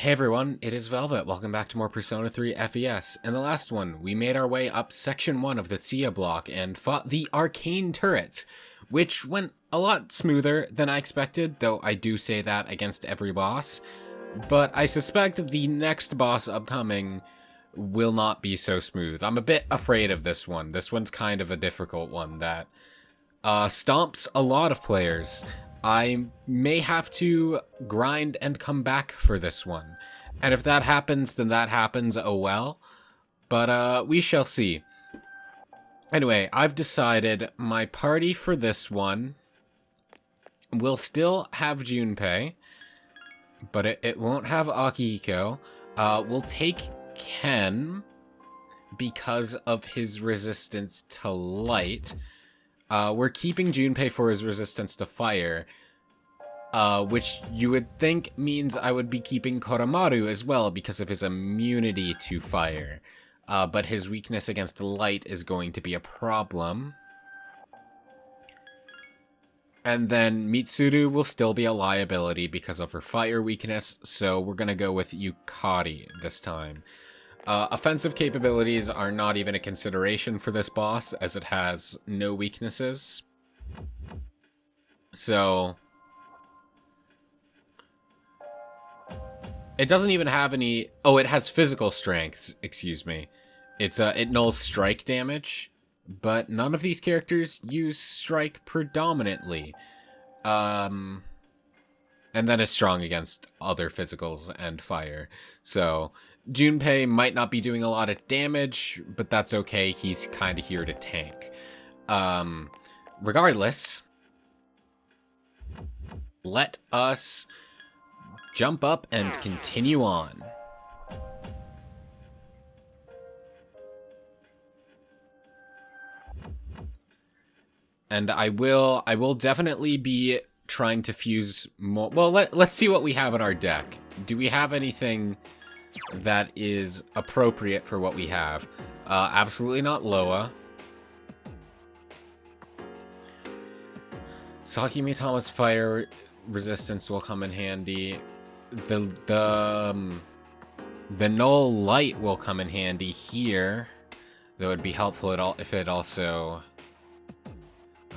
Hey everyone, it is Velvet. Welcome back to more Persona 3 FES. In the last one, we made our way up Section 1 of the Tziah block and fought the Arcane Turret, which went a lot smoother than I expected, though I do say that against every boss. But I suspect the next boss upcoming will not be so smooth. I'm a bit afraid of this one. This one's kind of a difficult one that stomps a lot of players. I may have to grind and come back for this one. And if that happens, then that happens, oh well. But we shall see. Anyway, I've decided my party for this one will still have Junpei, but it won't have Akihiko. We'll take Ken because of his resistance to light. We're keeping Junpei for his resistance to fire, which you would think means I would be keeping Koromaru as well because of his immunity to fire. But his weakness against light is going to be a problem. And then Mitsuru will still be a liability because of her fire weakness, so we're going to go with Yukari this time. Offensive capabilities are not even a consideration for this boss, as it has no weaknesses. So it doesn't even have any... Oh, it has physical strengths, excuse me. It nulls strike damage, but none of these characters use strike predominantly. And then is strong against other physicals and fire. So Junpei might not be doing a lot of damage, but that's okay. He's kind of here to tank. Regardless, let us jump up and continue on. And I will definitely be trying to fuse more. Well, let's see what we have in our deck. Do we have anything that is appropriate for what we have? Absolutely not Loa. Saki Mitama's fire resistance will come in handy. The null light will come in handy here, though it'd be helpful at all if it also...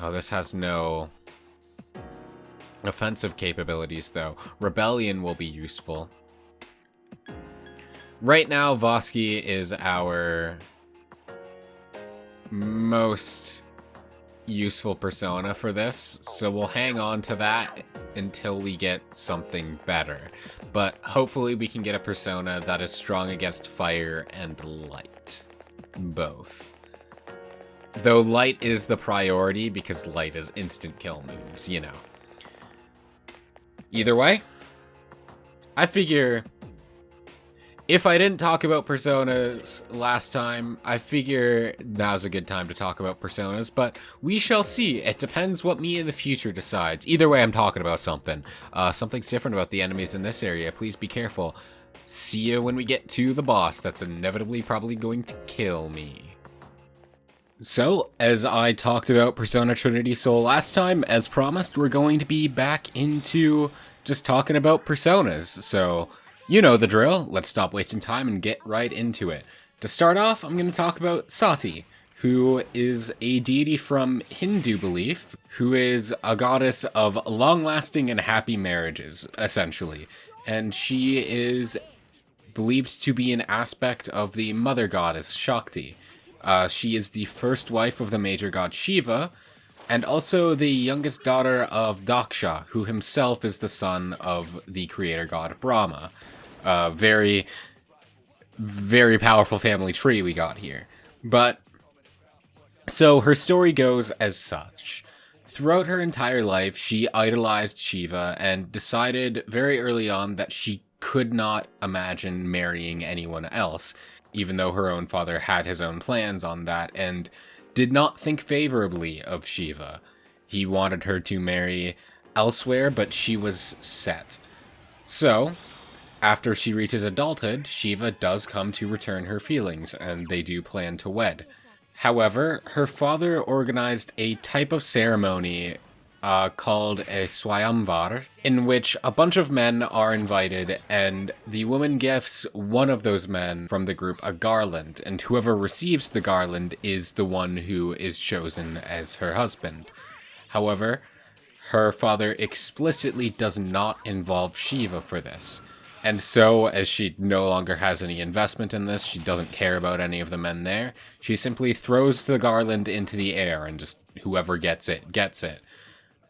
Oh, this has no offensive capabilities, though. Rebellion will be useful. Right now, Voski is our most useful persona for this, so we'll hang on to that until we get something better. But hopefully we can get a persona that is strong against fire and light. Both. Though light is the priority because light is instant kill moves, you know. Either way, I figure if I didn't talk about personas last time, I figure now's a good time to talk about personas, but we shall see. It depends what me in the future decides. Either way, I'm talking about something. Something's different about the enemies in this area. Please be careful. See you when we get to the boss that's inevitably probably going to kill me. So, as I talked about Persona Trinity Soul last time, as promised, we're going to be back into just talking about personas. So, you know the drill. Let's stop wasting time and get right into it. To start off, I'm going to talk about Sati, who is a deity from Hindu belief, who is a goddess of long-lasting and happy marriages, essentially. And she is believed to be an aspect of the mother goddess, Shakti. She is the first wife of the major god Shiva, and also the youngest daughter of Daksha, who himself is the son of the creator god Brahma. Very, very powerful family tree we got here. But, so her story goes as such. Throughout her entire life, she idolized Shiva and decided very early on that she could not imagine marrying anyone else, even though her own father had his own plans on that and did not think favorably of Shiva. He wanted her to marry elsewhere, but she was set. So, after she reaches adulthood, Shiva does come to return her feelings, and they do plan to wed. However, her father organized a type of ceremony called a Swayamvar, in which a bunch of men are invited, and the woman gifts one of those men from the group a garland, and whoever receives the garland is the one who is chosen as her husband. However, her father explicitly does not involve Shiva for this. And so, as she no longer has any investment in this, she doesn't care about any of the men there, she simply throws the garland into the air, and just whoever gets it, gets it.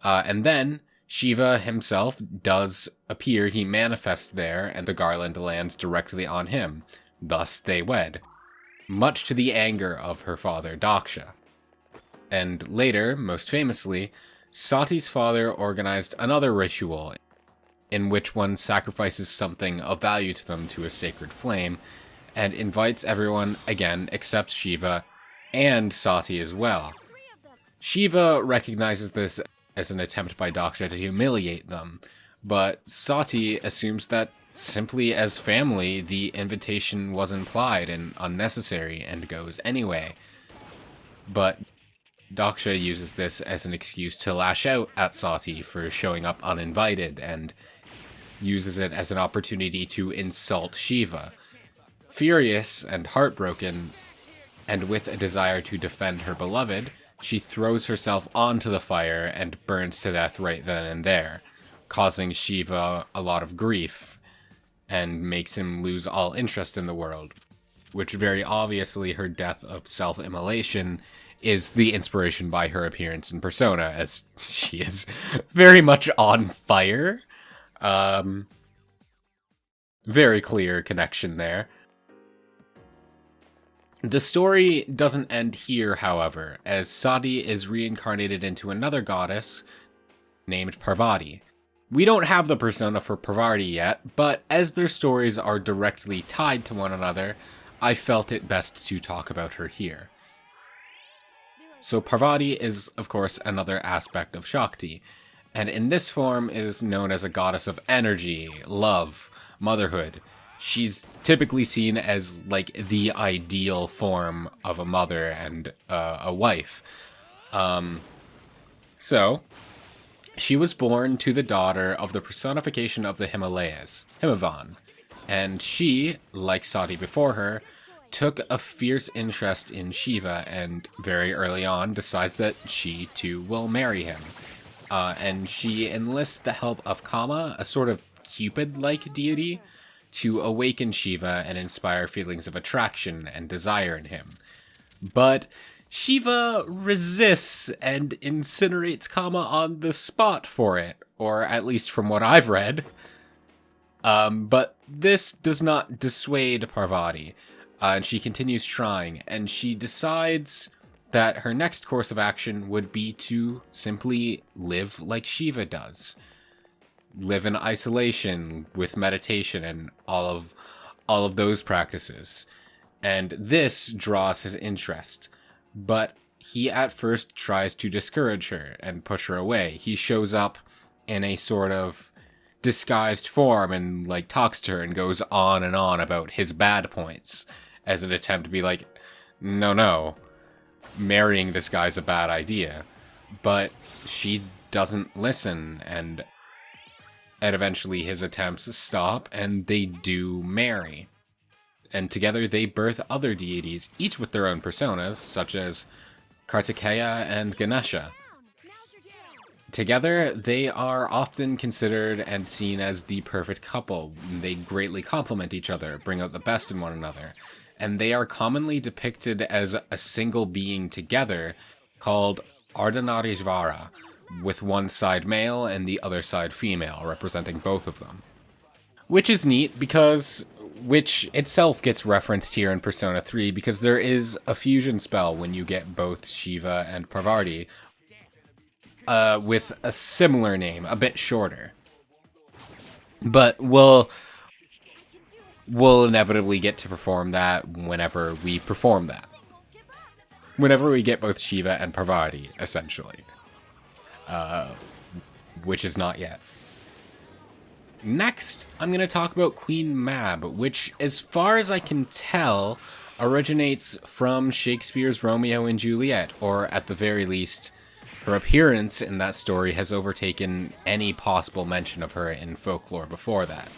And then Shiva himself does appear, he manifests there, and the garland lands directly on him. Thus they wed, much to the anger of her father, Daksha. And later, most famously, Sati's father organized another ritual in which one sacrifices something of value to them to a sacred flame, and invites everyone, again, except Shiva and Sati as well. Shiva recognizes this as an attempt by Daksha to humiliate them, but Sati assumes that simply as family, the invitation was implied and unnecessary and goes anyway. But Daksha uses this as an excuse to lash out at Sati for showing up uninvited, and uses it as an opportunity to insult Shiva. Furious and heartbroken, and with a desire to defend her beloved, she throws herself onto the fire and burns to death right then and there, causing Shiva a lot of grief, and makes him lose all interest in the world, which very obviously her death of self-immolation is the inspiration by her appearance in Persona, as she is very much on fire. Very clear connection there. The story doesn't end here, however, as Sati is reincarnated into another goddess named Parvati. We don't have the persona for Parvati yet, but as their stories are directly tied to one another, I felt it best to talk about her here. So Parvati is, of course, another aspect of Shakti, and in this form is known as a goddess of energy, love, motherhood. She's typically seen as, like, the ideal form of a mother and a wife. So, she was born to the daughter of the personification of the Himalayas, Himavan. And she, like Sati before her, took a fierce interest in Shiva and very early on decides that she, too, will marry him. And she enlists the help of Kama, a sort of Cupid-like deity, to awaken Shiva and inspire feelings of attraction and desire in him. But Shiva resists and incinerates Kama on the spot for it, or at least from what I've read. But this does not dissuade Parvati, and she continues trying, and she decides that her next course of action would be to simply live like Shiva does. Live in isolation with meditation and all of those practices. And this draws his interest. But he at first tries to discourage her and push her away. He shows up in a sort of disguised form and like talks to her and goes on and on about his bad points as an attempt to be like, no, marrying this guy's a bad idea. But she doesn't listen, and eventually his attempts stop, and they do marry. And together they birth other deities, each with their own personas, such as Kartikeya and Ganesha. Together, they are often considered and seen as the perfect couple. They greatly complement each other, bring out the best in one another, and they are commonly depicted as a single being together called Ardhanarishvara, with one side male and the other side female, representing both of them. Which is neat because, which itself gets referenced here in Persona 3, because there is a fusion spell when you get both Shiva and Parvati, with a similar name, a bit shorter. But we'll inevitably get to perform that whenever we perform that. Whenever we get both Shiva and Parvati, essentially. Which is not yet. Next, I'm going to talk about Queen Mab, which, as far as I can tell, originates from Shakespeare's Romeo and Juliet, or at the very least, Her appearance in that story has overtaken any possible mention of her in folklore before that.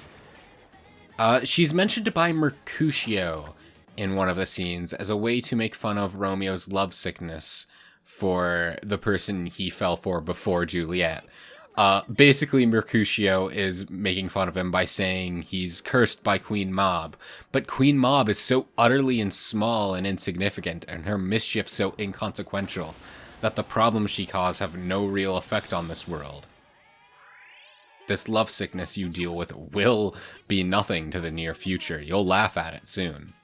She's mentioned by Mercutio in one of the scenes as a way to make fun of Romeo's lovesickness for the person he fell for before Juliet. Basically, Mercutio is making fun of him by saying he's cursed by Queen Mab, but Queen Mab is so utterly and small and insignificant, and her mischief so inconsequential, that the problems she caused have no real effect on this world. This lovesickness you deal with will be nothing to the near future. You'll laugh at it soon.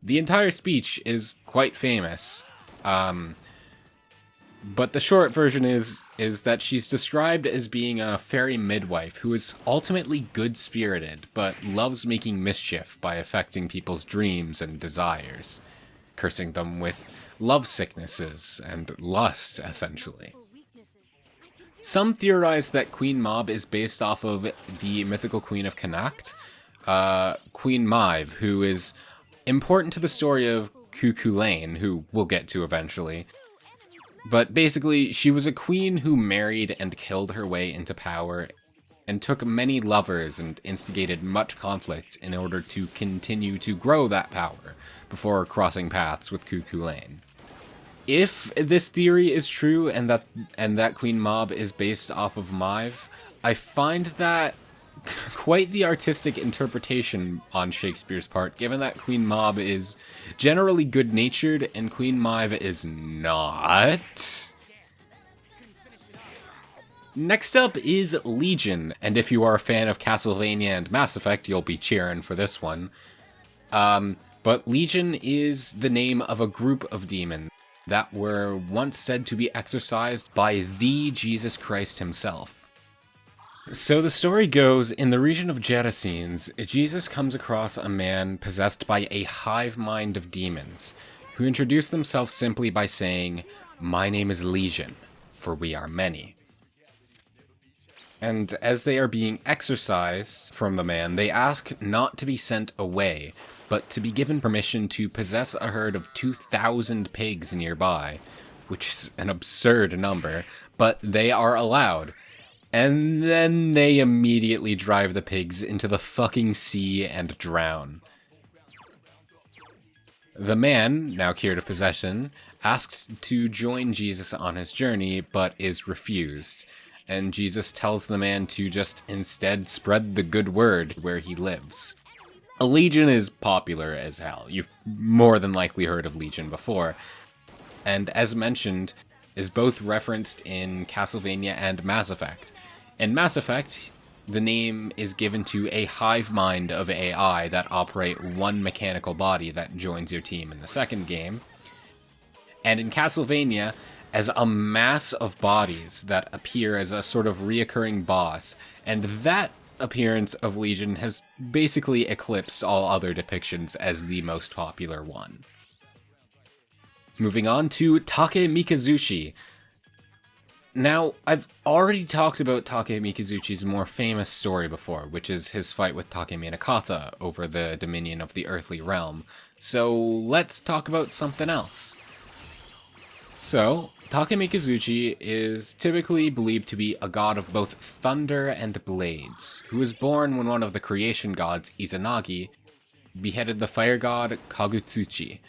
The entire speech is quite famous. But the short version is that she's described as being a fairy midwife who is ultimately good-spirited, but loves making mischief by affecting people's dreams and desires, cursing them with love sicknesses and lust, essentially. Some theorize that Queen Mab is based off of the mythical queen of Connacht, Queen Maeve, who is important to the story of Cuchulainn, who we'll get to eventually. But basically, she was a queen who married and killed her way into power, and took many lovers and instigated much conflict in order to continue to grow that power before crossing paths with Cuchulainn. If this theory is true and that Queen Mab is based off of Maeve, I find that quite the artistic interpretation on Shakespeare's part, given that Queen Mab is generally good-natured and Queen Maeve is not. Next up is Legion, and if you are a fan of Castlevania and Mass Effect, you'll be cheering for this one. But Legion is the name of a group of demons that were once said to be exorcised by the Jesus Christ himself. So the story goes, in the region of Gerasenes, Jesus comes across a man possessed by a hive mind of demons, who introduce themselves simply by saying, "My name is Legion, for we are many." And as they are being exorcised from the man, they ask not to be sent away, but to be given permission to possess a herd of 2,000 pigs nearby, which is an absurd number, but they are allowed. And then they immediately drive the pigs into the fucking sea and drown. The man, now cured of possession, asks to join Jesus on his journey, but is refused. And Jesus tells the man to just instead spread the good word where he lives. Legion is popular as hell. You've more than likely heard of Legion before. And as mentioned, is both referenced in Castlevania and Mass Effect. In Mass Effect, the name is given to a hive mind of AI that operate one mechanical body that joins your team in the second game. And in Castlevania, as a mass of bodies that appear as a sort of reoccurring boss, and that appearance of Legion has basically eclipsed all other depictions as the most popular one. Moving on to Take Mikazuchi. Now, I've already talked about Take Mikazuchi's more famous story before, which is his fight with Take Minakata over the dominion of the earthly realm, so let's talk about something else. So, Take Mikazuchi is typically believed to be a god of both thunder and blades, who was born when one of the creation gods, Izanagi, beheaded the fire god Kagutsuchi,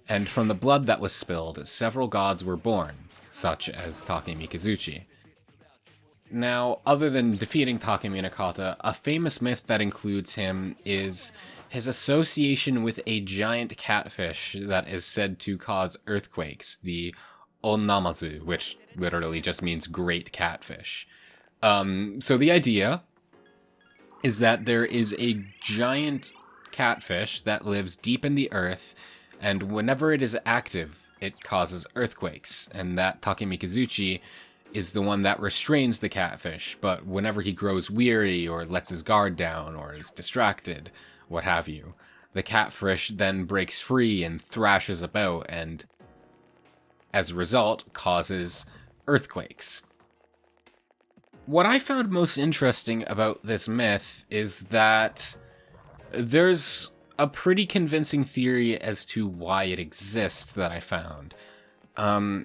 and from the blood that was spilled, several gods were born, such as Take Mikazuchi. Now, other than defeating Take Minakata, a famous myth that includes him is his association with a giant catfish that is said to cause earthquakes, the Onnamazu, which literally just means great catfish. So the idea is that there is a giant catfish that lives deep in the earth, and whenever it is active, it causes earthquakes, and that Take Mikazuchi is the one that restrains the catfish, but whenever he grows weary or lets his guard down or is distracted, what have you, the catfish then breaks free and thrashes about and, as a result, causes earthquakes. What I found most interesting about this myth is that there's a pretty convincing theory as to why it exists that I found.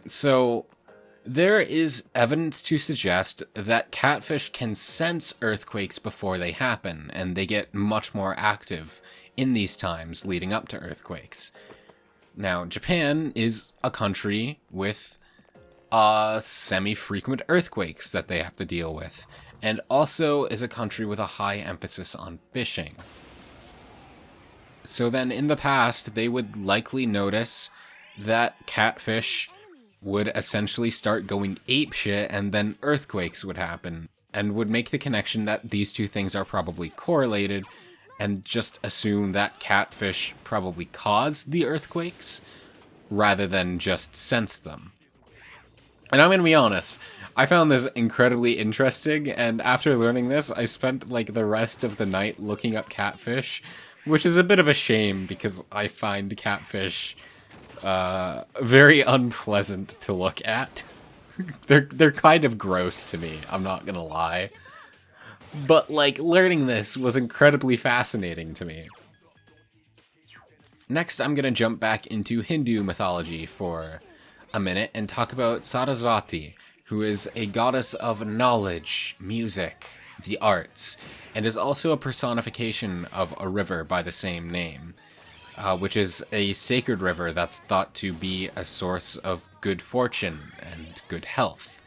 So, There is evidence to suggest that catfish can sense earthquakes before they happen, and they get much more active in these times leading up to earthquakes. Now, Japan is a country with semi-frequent earthquakes that they have to deal with, and also is a country with a high emphasis on fishing. So then in the past, they would likely notice that catfish would essentially start going apeshit, and then earthquakes would happen, and would make the connection that these two things are probably correlated, and just assume that catfish probably caused the earthquakes, rather than just sense them. And I'm gonna be honest, I found this incredibly interesting, and after learning this, I spent like the rest of the night looking up catfish, which is a bit of a shame because I find catfish very unpleasant to look at. They're kind of gross to me, I'm not gonna lie. But like learning this was incredibly fascinating to me. Next, I'm gonna jump back into Hindu mythology for a minute and talk about Sarasvati, who is a goddess of knowledge, music, the arts, and is also a personification of a river by the same name, which is a sacred river that's thought to be a source of good fortune and good health.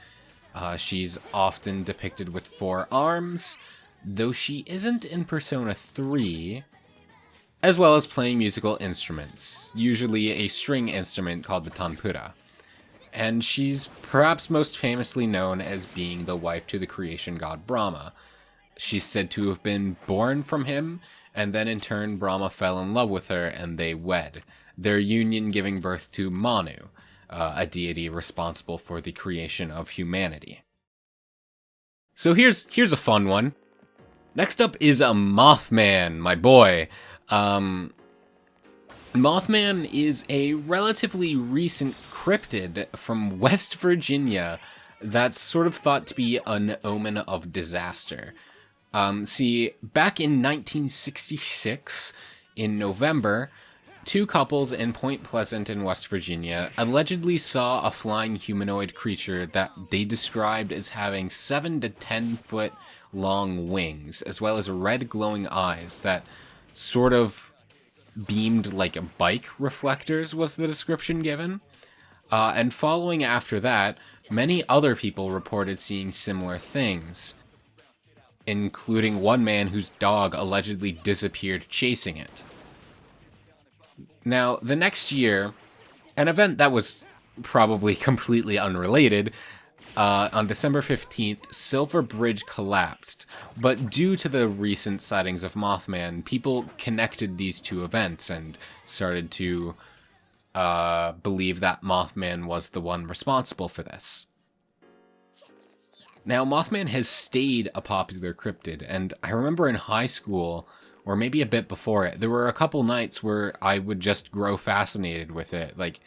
She's often depicted with 4 arms, though she isn't in Persona 3, as well as playing musical instruments, usually a string instrument called the tanpura. And she's perhaps most famously known as being the wife to the creation god Brahma. She's said to have been born from him, and then in turn Brahma fell in love with her and they wed, their union giving birth to Manu, a deity responsible for the creation of humanity. So here's a fun one. Next up is a Mothman, my boy. Mothman is a relatively recent cryptid from West Virginia that's sort of thought to be an omen of disaster. See, back in 1966, in November, 2 couples in Point Pleasant in West Virginia allegedly saw a flying humanoid creature that they described as having 7 to 10 foot long wings, as well as red glowing eyes that sort of beamed like bike reflectors, was the description given. And following after that, many other people reported seeing similar things, including one man whose dog allegedly disappeared chasing it. Now, the next year, an event that was probably completely unrelated, on December 15th, Silver Bridge collapsed, but due to the recent sightings of Mothman, people connected these 2 events and started to believe that Mothman was the one responsible for this. Now, Mothman has stayed a popular cryptid, and I remember in high school, or maybe a bit before it, there were a couple nights where I would just grow fascinated with it, like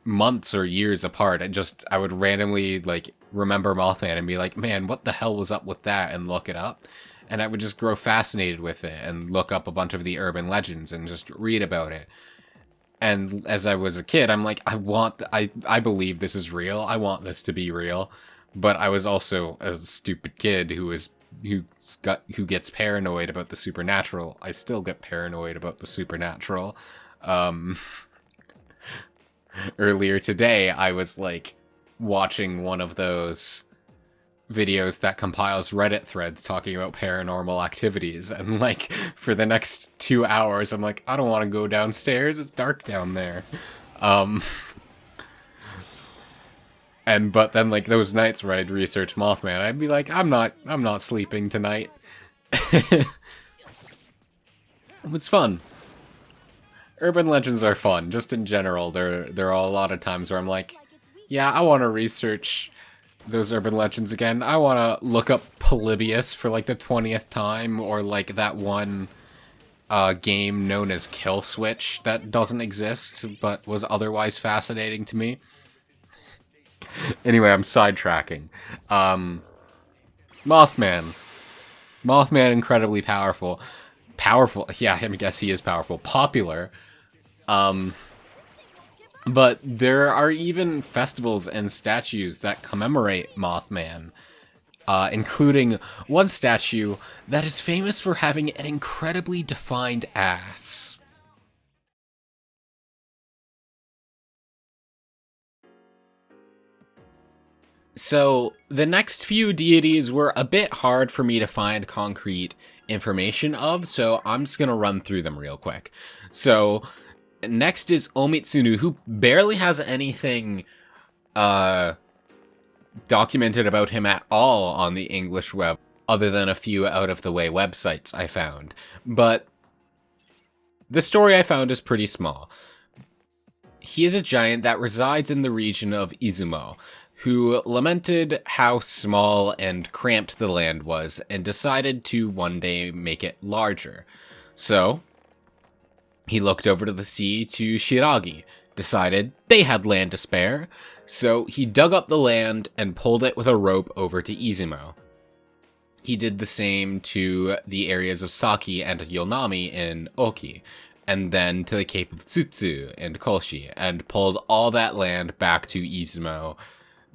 months or years apart. I would randomly like remember Mothman and be like, man, what the hell was up with that, and look it up. And I would just grow fascinated with it and look up a bunch of the urban legends and just read about it. And as I was a kid, I'm like, I believe this is real. I want this to be real. But I was also a stupid kid who gets paranoid about the supernatural. I still get paranoid about the supernatural. Earlier today, I was like watching one of those videos that compiles Reddit threads talking about paranormal activities, and like for the next 2 hours, I'm like, I don't want to go downstairs. It's dark down there. But then like those nights where I'd research Mothman, I'd be like, I'm not sleeping tonight. It was fun. Urban legends are fun, just in general. There are a lot of times where I'm like, yeah, I want to research those urban legends again. I want to look up Polybius for like the 20th time, or like that one game known as Kill Switch that doesn't exist, but was otherwise fascinating to me. Anyway, I'm sidetracking. Mothman. Mothman, incredibly powerful. Powerful, yeah, I guess he is powerful. Popular. But there are even festivals and statues that commemorate Mothman, including one statue that is famous for having an incredibly defined ass. So, the next few deities were a bit hard for me to find concrete information of, so I'm just gonna run through them real quick. So, next is Omitsunu, who barely has anything documented about him at all on the English web, other than a few out-of-the-way websites I found. But the story I found is pretty small. He is a giant that resides in the region of Izumo, who lamented how small and cramped the land was and decided to one day make it larger. So, he looked over to the sea to Shiragi, decided they had land to spare, so he dug up the land and pulled it with a rope over to Izumo. He did the same to the areas of Saki and Yonami in Oki, and then to the Cape of Tsutsu and Kolshi, and pulled all that land back to Izumo,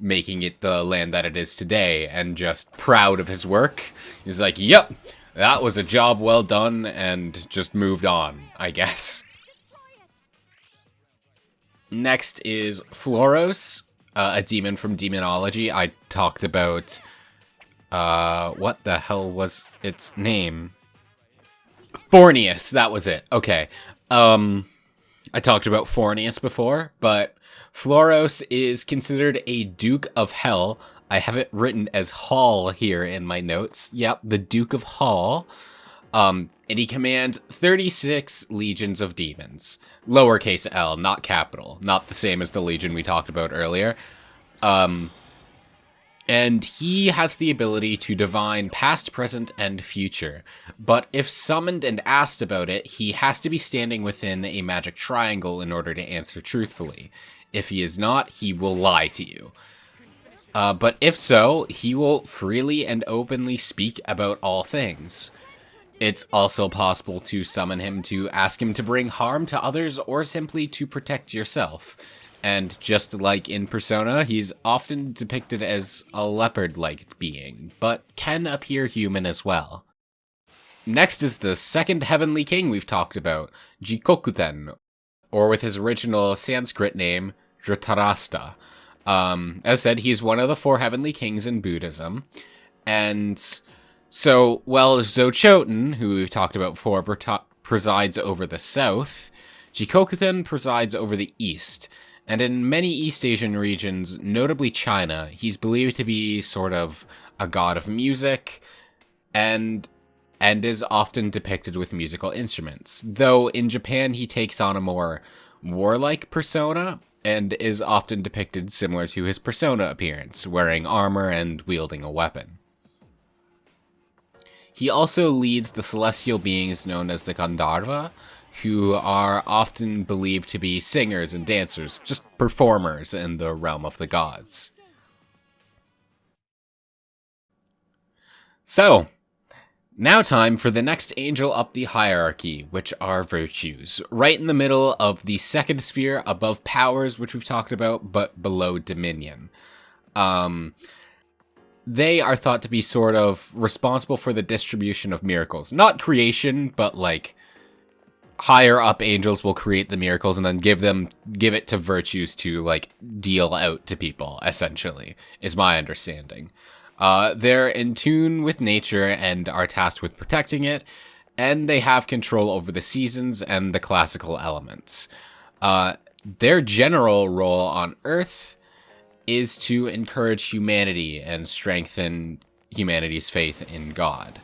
making it the land that it is today, and just proud of his work. He's like, yep, that was a job well done, and just moved on, I guess. Next is Floros, a demon from demonology. I talked about, what the hell was its name? Fornius, that was it. Okay. I talked about Fornius before, but Floros is considered a Duke of Hell. I have it written as Hall here in my notes. Yep, the Duke of Hall. And he commands 36 legions of demons. Lowercase l, not capital. Not the same as the legion we talked about earlier. And he has the ability to divine past, present, and future. But if summoned and asked about it, he has to be standing within a magic triangle in order to answer truthfully. If he is not, he will lie to you. But if so, he will freely and openly speak about all things. It's also possible to summon him to ask him to bring harm to others or simply to protect yourself. And just like in Persona, he's often depicted as a leopard-like being, but can appear human as well. Next is the second heavenly king we've talked about, Jikokuten, or with his original Sanskrit name, Dhritarashtra. As said, he's one of the 4 heavenly kings in Buddhism, and so, while Zochoten, who we've talked about before, presides over the south, Jikokuten presides over the east. And in many East Asian regions, notably China, he's believed to be sort of a god of music, and is often depicted with musical instruments. Though in Japan, he takes on a more warlike persona, and is often depicted similar to his Persona appearance, wearing armor and wielding a weapon. He also leads the celestial beings known as the Gandharva, who are often believed to be singers and dancers, just performers in the realm of the gods. So, now time for the next angel up the hierarchy, which are virtues. Right in the middle of the second sphere, above powers, which we've talked about, but below dominion. They are thought to be sort of responsible for the distribution of miracles. Not creation, but like higher up angels will create the miracles and then give it to virtues to like deal out to people, essentially, is my understanding. They're in tune with nature and are tasked with protecting it, and they have control over the seasons and the classical elements. Their general role on Earth is to encourage humanity and strengthen humanity's faith in God.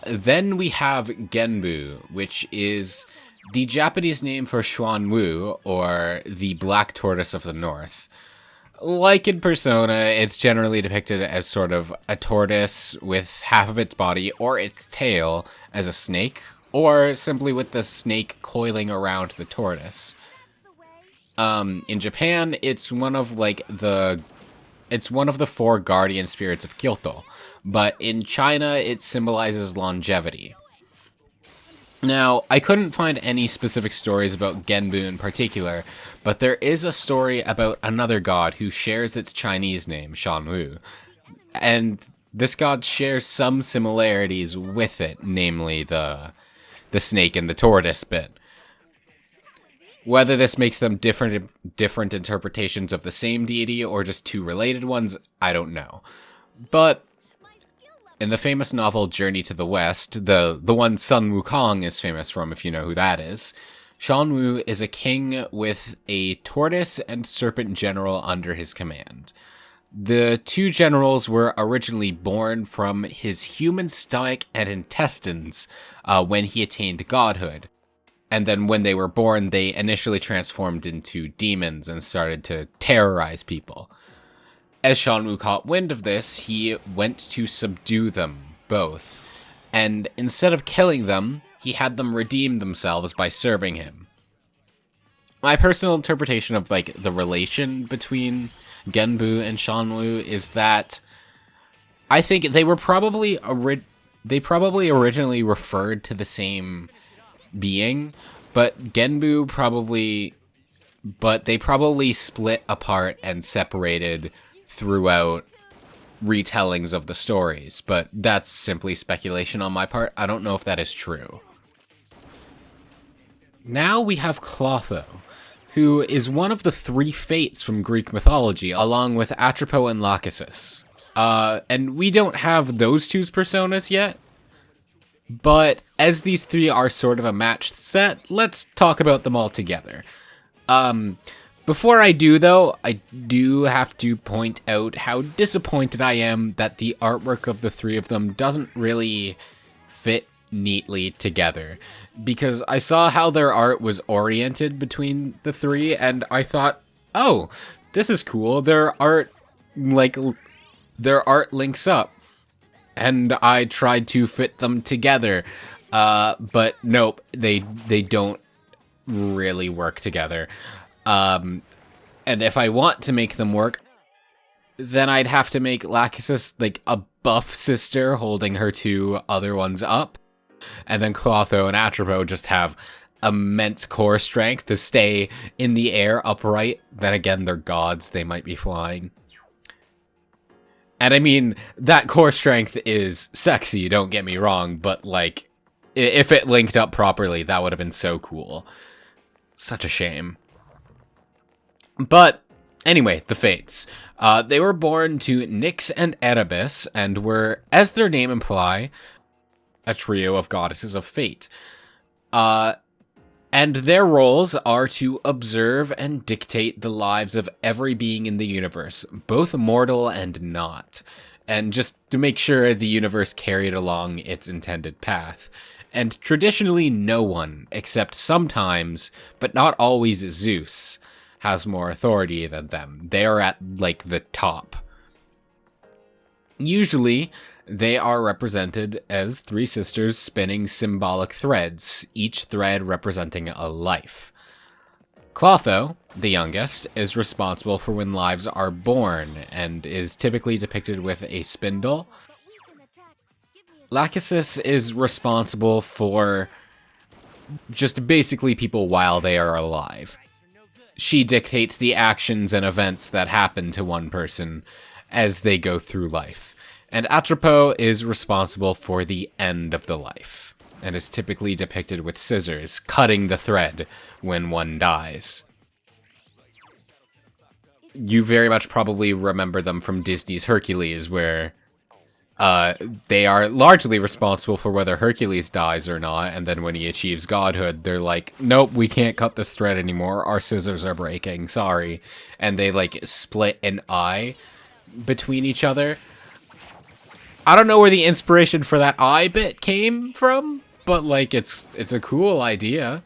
Then we have Genbu, which is the Japanese name for Xuanwu, or the Black Tortoise of the North. Like in Persona, it's generally depicted as sort of a tortoise with half of its body or its tail as a snake, or simply with the snake coiling around the tortoise. In Japan, it's one of the 4 guardian spirits of Kyoto, but in China, it symbolizes longevity. Now, I couldn't find any specific stories about Genbu in particular, but there is a story about another god who shares its Chinese name, Shanwu, and this god shares some similarities with it, namely the snake and the tortoise bit. Whether this makes them different interpretations of the same deity or just two related ones, I don't know. But in the famous novel Journey to the West, the one Sun Wukong is famous from, if you know who that is, Shan Wu is a king with a tortoise and serpent general under his command. The two generals were originally born from his human stomach and intestines when he attained godhood. And then when they were born, they initially transformed into demons and started to terrorize people. As Shanwu caught wind of this, he went to subdue them both. And instead of killing them, he had them redeem themselves by serving him. My personal interpretation of the relation between Genbu and Shanwu is that I think they were probably originally referred to the same being, but they probably split apart and separated throughout retellings of the stories, but that's simply speculation on my part. I don't know if that is true. Now we have Clotho, who is one of the three fates from Greek mythology, along with Atropos and Lachesis. And we don't have those two's personas yet, but as these three are sort of a matched set, let's talk about them all together. Before I do, though, I do have to point out how disappointed I am that the artwork of the three of them doesn't really fit neatly together. Because I saw how their art was oriented between the three, and I thought, oh, this is cool. Their art links up. And I tried to fit them together, but nope, they don't really work together. And if I want to make them work, then I'd have to make Lachesis a buff sister holding her two other ones up, and then Clotho and Atropos just have immense core strength to stay in the air upright. Then again, they're gods, they might be flying. And I mean, that core strength is sexy, don't get me wrong, but if it linked up properly, that would have been so cool. Such a shame. But anyway, the Fates. They were born to Nyx and Erebus, and were, as their name imply, a trio of goddesses of fate. And their roles are to observe and dictate the lives of every being in the universe, both mortal and not, and just to make sure the universe carried along its intended path. And traditionally no one, except sometimes, but not always Zeus, has more authority than them. They are at, the top. Usually, they are represented as three sisters spinning symbolic threads, each thread representing a life. Clotho, the youngest, is responsible for when lives are born, and is typically depicted with a spindle. Lachesis is responsible for just basically people while they are alive. She dictates the actions and events that happen to one person as they go through life. And Atropos is responsible for the end of the life, and is typically depicted with scissors, cutting the thread when one dies. You very much probably remember them from Disney's Hercules, where they are largely responsible for whether Hercules dies or not, and then when he achieves godhood, they're like, nope, we can't cut this thread anymore, our scissors are breaking, sorry. And they, split an eye between each other. I don't know where the inspiration for that eye bit came from, but, it's a cool idea.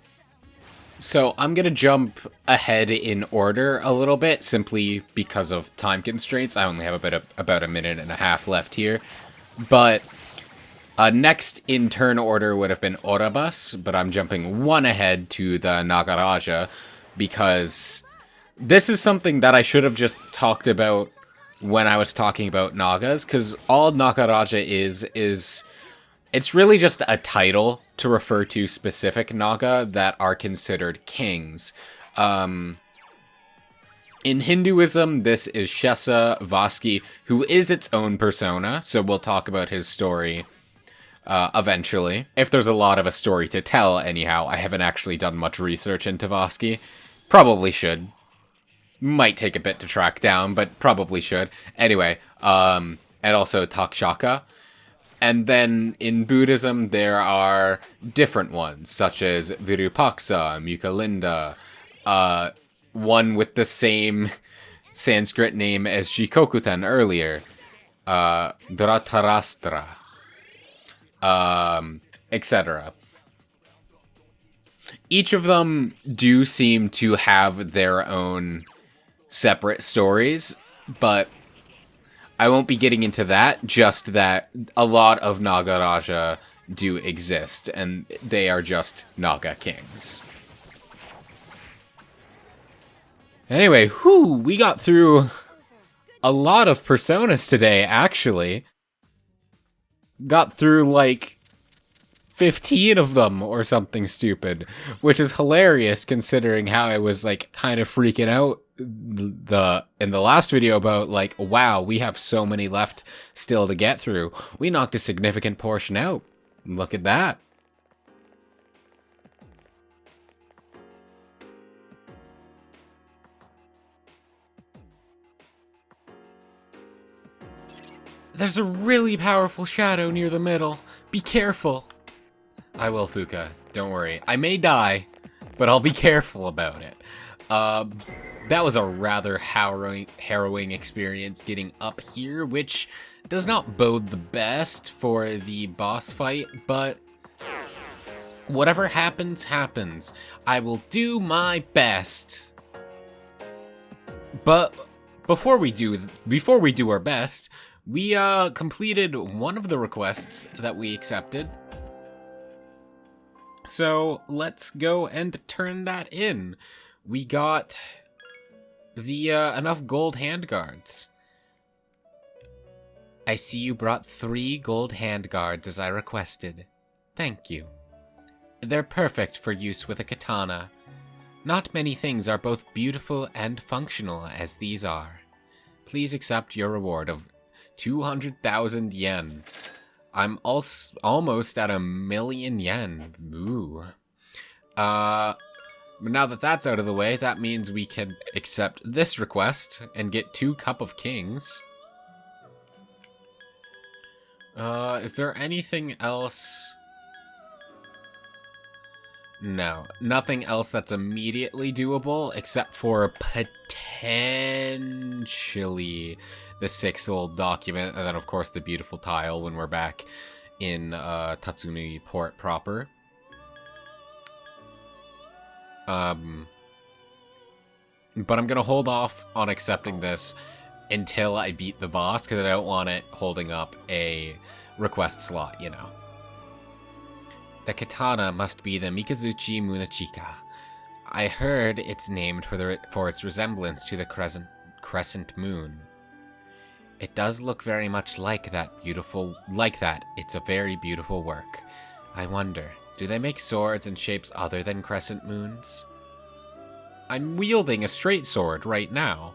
So I'm going to jump ahead in order a little bit, simply because of time constraints. I only have about a minute and a half left here. But next in turn order would have been Orabas, but I'm jumping one ahead to the Nagaraja, because this is something that I should have just talked about when I was talking about Nagas, because all Nagaraja is It's really just a title to refer to specific Naga that are considered kings. In Hinduism, this is Shesa Vaski, who is its own persona, so we'll talk about his story eventually. If there's a lot of a story to tell, anyhow. I haven't actually done much research into Vaski. Probably should. Might take a bit to track down, but probably should. Anyway, and also Takshaka. And then in Buddhism, there are different ones, such as Virupaksa, Mukalinda, one with the same Sanskrit name as Jikokuten earlier, Dhritarashtra, etc. Each of them do seem to have their own separate stories, but I won't be getting into that, just that a lot of Nagaraja do exist, and they are just Naga kings. Anyway, we got through a lot of personas today, actually. Got through, like, 15 of them or something stupid, which is hilarious considering how I was, like, kind of freaking out in the last video about, like, wow, we have so many left still to get through. We knocked a significant portion out. Look at that. There's a really powerful shadow near the middle. Be careful. I will, Fuka. Don't worry. I may die, but I'll be careful about it. That was a rather harrowing experience getting up here, which does not bode the best for the boss fight, but whatever happens, happens. I will do my best. But before we do our best, we completed one of the requests that we accepted. So let's go and turn that in. We got the enough gold handguards. I see you brought 3 gold handguards as I requested. Thank you. They're perfect for use with a katana. Not many things are both beautiful and functional as these are. Please accept your reward of 200,000 yen. I'm almost at 1,000,000 yen. Ooh. Now that that's out of the way, that means we can accept this request and get 2 Cup of Kings. Is there anything else? No, nothing else that's immediately doable except for potentially the 6-old document, and then of course the beautiful tile when we're back in Tatsumi Port proper. But I'm gonna hold off on accepting this until I beat the boss, because I don't want it holding up a request slot, you know. The katana must be the Mikazuchi Munachika. I heard it's named for its resemblance to the crescent moon. It does look very much like that. It's a very beautiful work. I wonder, do they make swords in shapes other than crescent moons? I'm wielding a straight sword right now.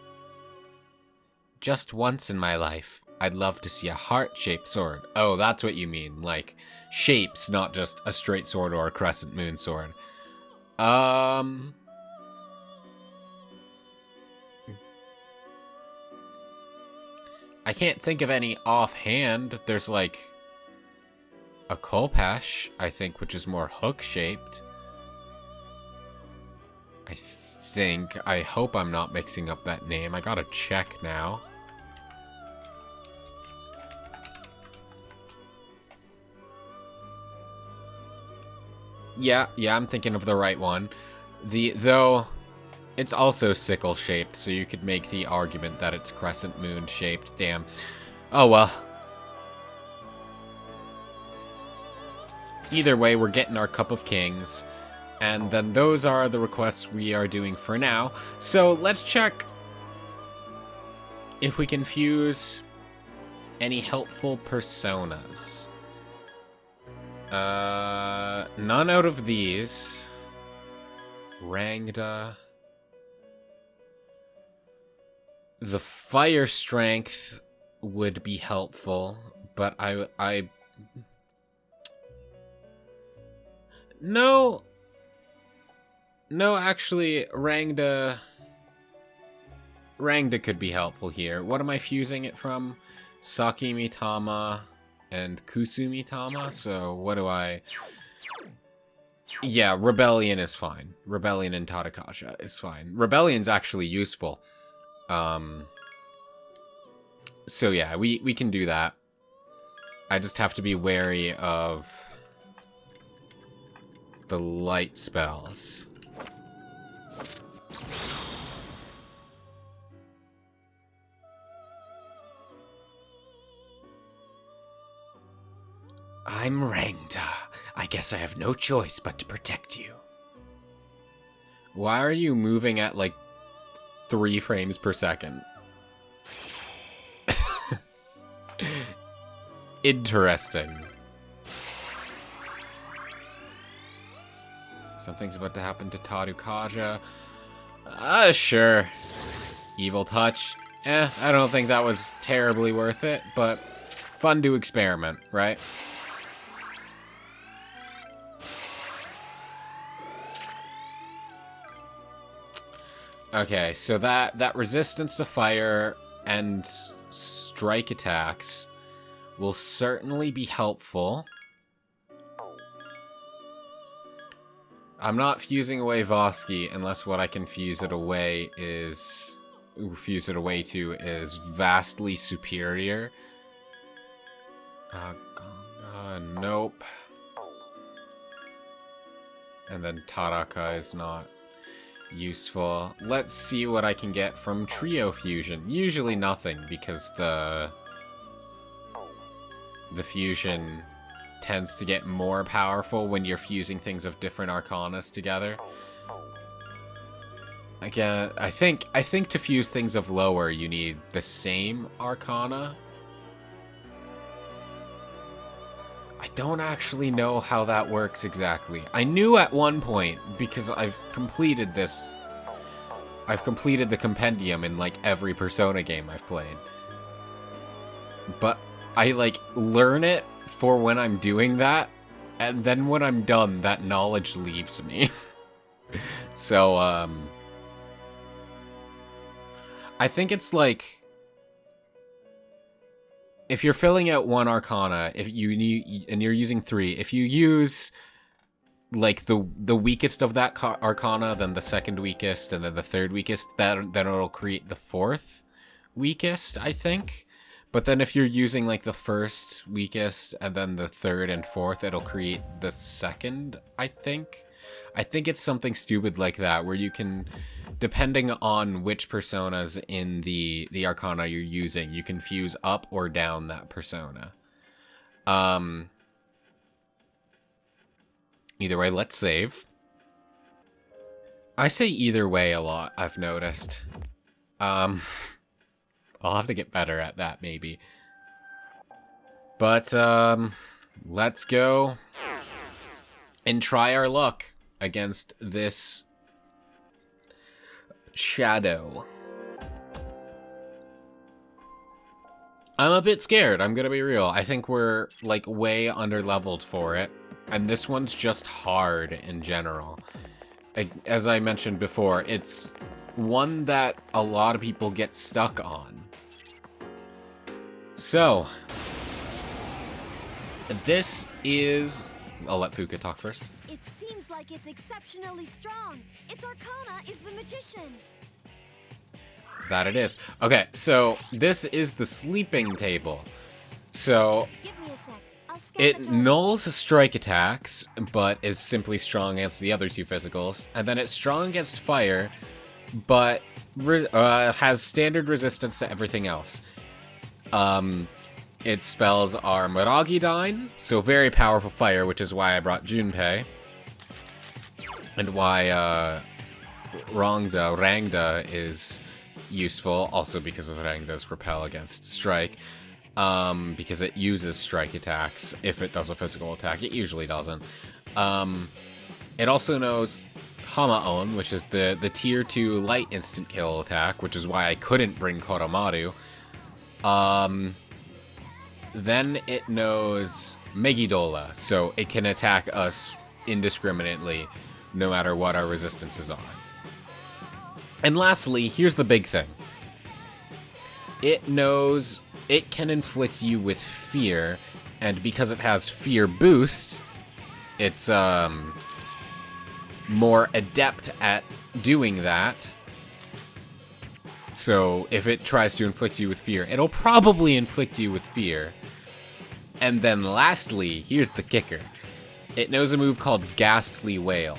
Just once in my life, I'd love to see a heart-shaped sword. Oh, that's what you mean. Like, shapes, not just a straight sword or a crescent moon sword. I can't think of any offhand. There's, like, a Kolpash, I think, which is more hook-shaped. I hope I'm not mixing up that name. I gotta check now. Yeah, I'm thinking of the right one. Though, it's also sickle-shaped, so you could make the argument that it's crescent moon-shaped. Damn. Oh, well. Either way, we're getting our Cup of Kings. And then those are the requests we are doing for now. So let's check if we can fuse any helpful personas. None out of these. Rangda. The fire strength would be helpful, but I... No, actually, Rangda could be helpful here. What am I fusing it from? Sakimitama and Kusumitama, so what do I... Yeah, Rebellion is fine. Rebellion and Tadakaja is fine. Rebellion's actually useful. So yeah, we can do that. I just have to be wary of the light spells. I'm Rangda. I guess I have no choice but to protect you. Why are you moving at like 3 frames per second? Interesting. Something's about to happen to Tarukaja. Sure. Evil touch. I don't think that was terribly worth it, but fun to experiment, right? Okay, so that resistance to fire and strike attacks will certainly be helpful. I'm not fusing away Voski unless what I can fuse it away to is vastly superior. Nope. And then Taraka is not useful. Let's see what I can get from Trio Fusion. Usually nothing, because the fusion tends to get more powerful when you're fusing things of different arcanas together. Again, I think to fuse things of lower, you need the same arcana. I don't actually know how that works exactly. I knew at one point, because I've completed this. I've completed the compendium in like every Persona game I've played. But I like learn it for when I'm doing that, and then when I'm done, that knowledge leaves me. So, I think it's like, if you're filling out one arcana, if you need, and you're using 3, if you use like the weakest of that arcana, then the second weakest, and then the third weakest, then it'll create the 4th weakest, I think. But then if you're using like the first weakest and then the 3rd and 4th, it'll create the 2nd, I think. I think it's something stupid like that, where you can, depending on which personas in the arcana you're using, you can fuse up or down that persona. Either way, let's save. I say either way a lot, I've noticed. I'll have to get better at that, maybe. But, let's go and try our luck against this shadow. I'm a bit scared, I'm gonna be real. I think we're, like, way under-leveled for it. And this one's just hard in general. As I mentioned before, it's one that a lot of people get stuck on. So, this is... I'll let Fuka talk first. It seems like it's exceptionally strong. Its arcana is the magician. That it is. Okay, so this is the sleeping table. So, Give me a sec. I'll scan it the total. nulls strike attacks, but is simply strong against the other 2 physicals. And then it's strong against fire, but has standard resistance to everything else. Its spells are Miragidyne, so very powerful fire, which is why I brought Junpei. And why, Rangda is useful, also because of Rangda's repel against strike. because it uses strike attacks if it does a physical attack. It usually doesn't. It also knows Hamaon, which is the tier 2 light instant kill attack, which is why I couldn't bring Koromaru. Then it knows Megidola, so it can attack us indiscriminately, no matter what our resistances are. And lastly, here's the big thing. It knows it can inflict you with fear, and because it has fear boost, it's more adept at doing that. So if it tries to inflict you with fear, it'll probably inflict you with fear. And then lastly, here's the kicker. It knows a move called Ghastly Wail,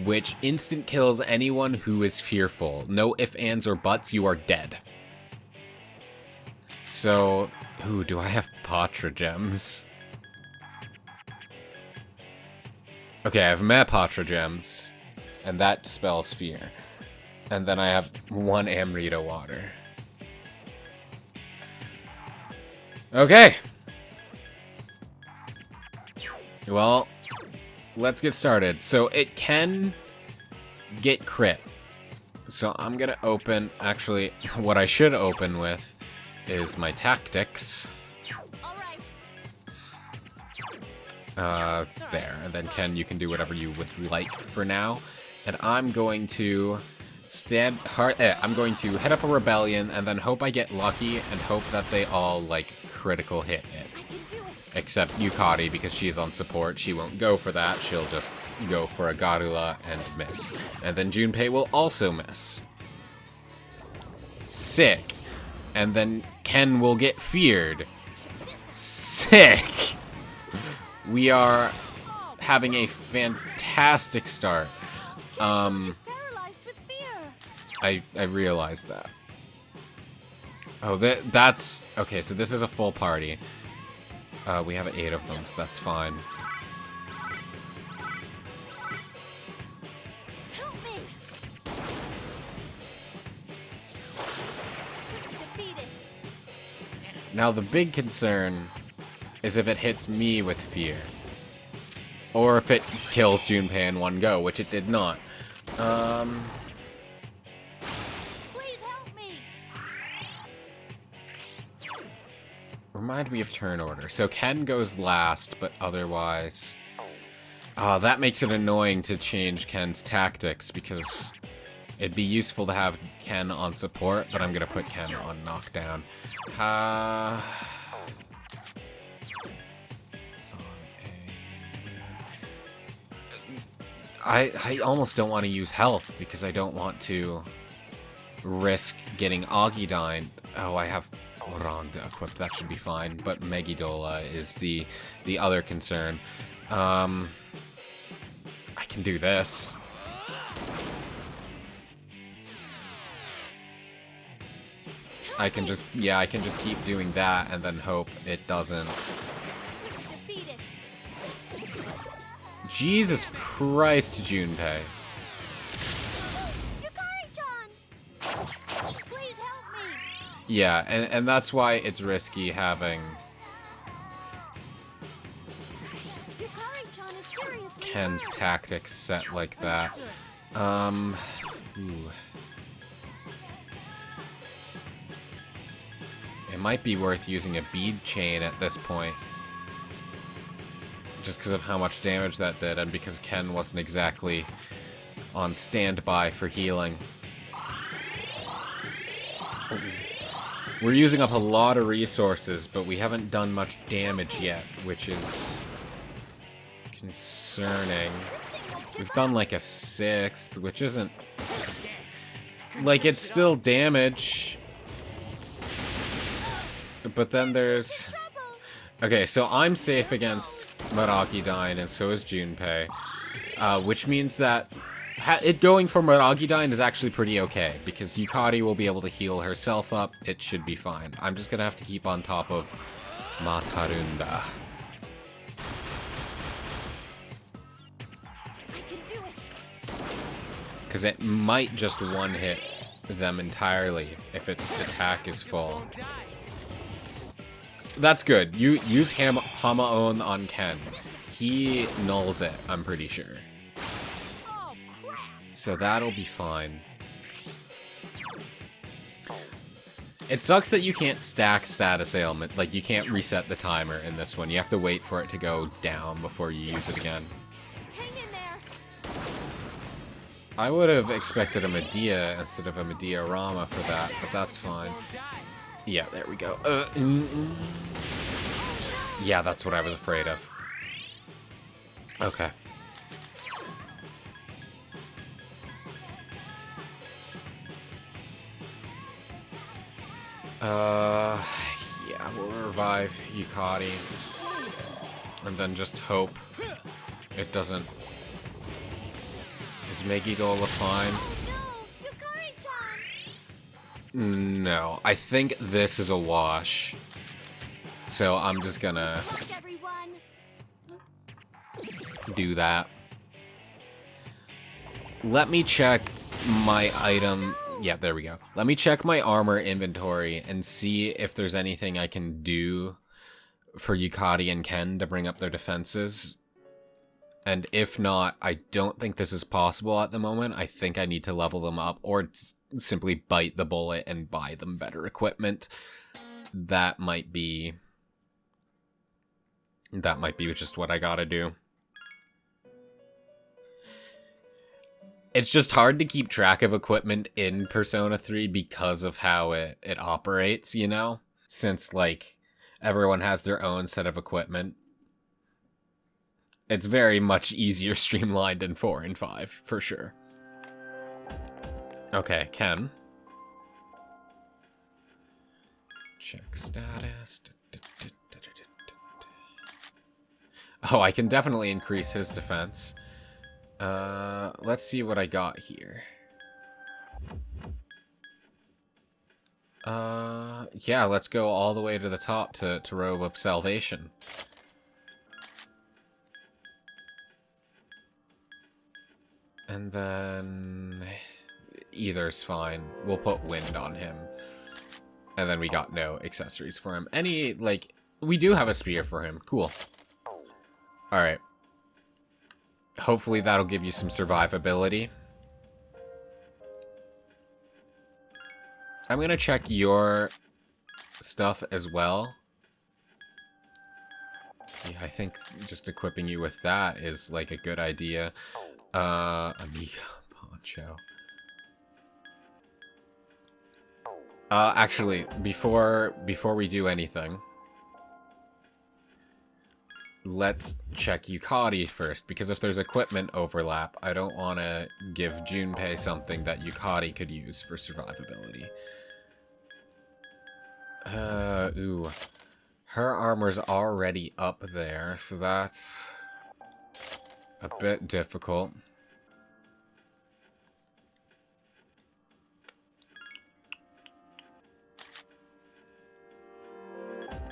which instant kills anyone who is fearful. No ifs, ands, or buts, you are dead. So, ooh, do I have Patra gems? Okay, I have Patra gems, and that dispels fear. And then I have 1 Amrita water. Okay. Well, let's get started. So it can get crit. So I'm gonna open, actually, what I should open with is my tactics. There. And then Ken, you can do whatever you would like for now. And I'm going to I'm going to head up a rebellion and then hope I get lucky and hope that they all, like, critical hit it. Except Yukari, because she's on support, she won't go for that. She'll just go for a Garula and miss. And then Junpei will also miss. Sick. And then Ken will get feared. Sick. We are having a fantastic start. I realized that. Oh, that's... Okay, so this is a full party. We have 8 of them, so that's fine. Help me. Defeat it. Now, the big concern is if it hits me with fear. Or if it kills Junpei in one go, which it did not. Please help me. Remind me of turn order. So Ken goes last, but otherwise... that makes it annoying to change Ken's tactics, because it'd be useful to have Ken on support, but I'm gonna put Ken on knockdown. I almost don't want to use health, because I don't want to risk getting Agidine. Oh, I have Rhonda equipped, that should be fine, but Megidola is the other concern. I can do this. I can just keep doing that and then hope it doesn't. Defeat it. Jesus Christ, Junpei. Yukari-chan. Please help me. Yeah, and that's why it's risky having Yukari-chan is seriously Ken's hurt. tactics set like that. Ooh. It might be worth using a bead chain at this point. Just because of how much damage that did, and because Ken wasn't exactly on standby for healing. We're using up a lot of resources, but we haven't done much damage yet, which is concerning. We've done like a 6th, which isn't... Like, it's still damage. But then there's... Okay, so I'm safe against Maragidine, and so is Junpei. Which means that it going for Maragidine is actually pretty okay, because Yukari will be able to heal herself up. It should be fine. I'm just gonna have to keep on top of Matarunda. Because it might just one-hit them entirely if its attack is full. That's good. You use Hamaon on Ken. He nulls it, I'm pretty sure. So that'll be fine. It sucks that you can't stack status ailment. Like, you can't reset the timer in this one. You have to wait for it to go down before you use it again. Hang in there. I would have expected a Medea instead of a Medea Rama for that, but that's fine. Yeah, there we go. Yeah, that's what I was afraid of. Okay. Yeah, we'll revive Yukari. And then just hope it doesn't... Is Megiddo fine? No, Yukari-chan. No, I think this is a wash. So I'm just gonna Look, everyone. do that. Let me check my item... Yeah, there we go. Let me check my armor inventory and see if there's anything I can do for Yukari and Ken to bring up their defenses. And if not, I don't think this is possible at the moment. I think I need to level them up or simply bite the bullet and buy them better equipment. That might be just what I gotta do. It's just hard to keep track of equipment in Persona 3 because of how it operates, you know? Since, like, everyone has their own set of equipment. It's very much easier streamlined in 4 and 5, for sure. Okay, Ken. Check status. Oh, I can definitely increase his defense. Let's see what I got here. Yeah, let's go all the way to the top to Robe of Salvation. And then... either's fine. We'll put wind on him. And then we got no accessories for him. Any, like... We do have a spear for him. Cool. Alright. Hopefully that'll give you some survivability. I'm gonna check your stuff as well. Yeah, I think just equipping you with that is like a good idea. Amiga Poncho. Actually, before we do anything, let's check Yukari first, because if there's equipment overlap, I don't want to give Junpei something that Yukari could use for survivability. Ooh. Her armor's already up there, so that's a bit difficult.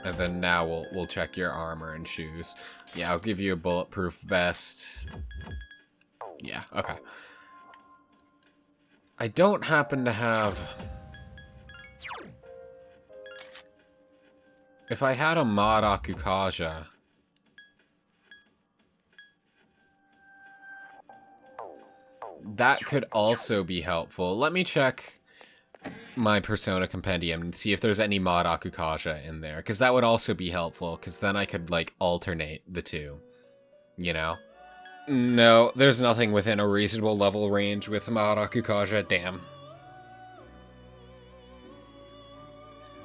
And then now we'll check your armor and shoes. Yeah, I'll give you a bulletproof vest. Yeah, okay. I don't happen to have... If I had a mod Akukaja... that could also be helpful. Let me check my Persona Compendium and see if there's any mod Akukaja in there, because that would also be helpful, because then I could, like, alternate the two, you know? No, there's nothing within a reasonable level range with mod Akukaja, damn.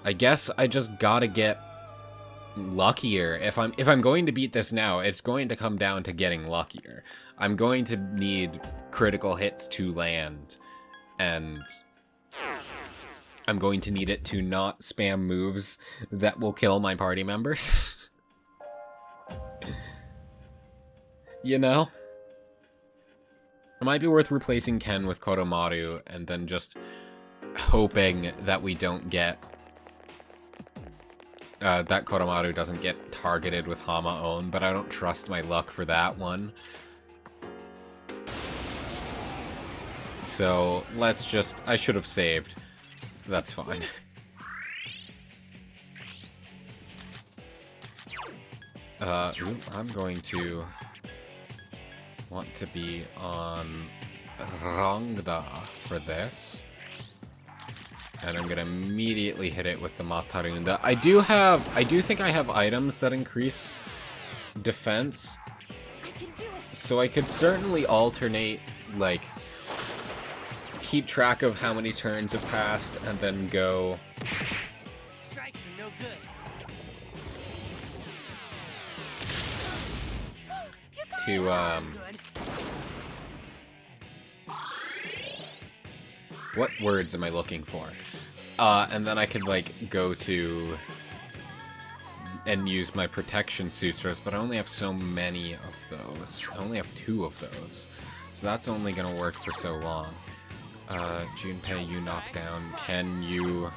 I guess I just gotta get luckier. If I'm going to beat this now, it's going to come down to getting luckier. I'm going to need critical hits to land, and I'm going to need it to not spam moves that will kill my party members. You know? It might be worth replacing Ken with Kodomaru and then just hoping that we don't get... that Kodomaru doesn't get targeted with Hamaon, but I don't trust my luck for that one. So, let's just... I should have saved. That's fine. I'm going to want to be on Rangda for this. And I'm gonna immediately hit it with the Matarunda. I do think I have items that increase defense. I can do it. So I could certainly alternate, like, keep track of how many turns have passed and then go Strikes are no good. You got to, it. Good. what words am I looking for? And then I could, like, go to and use my protection sutras, but I only have so many of those. I only have 2 of those. So that's only gonna work for so long. Junpei, you knock down. Can you...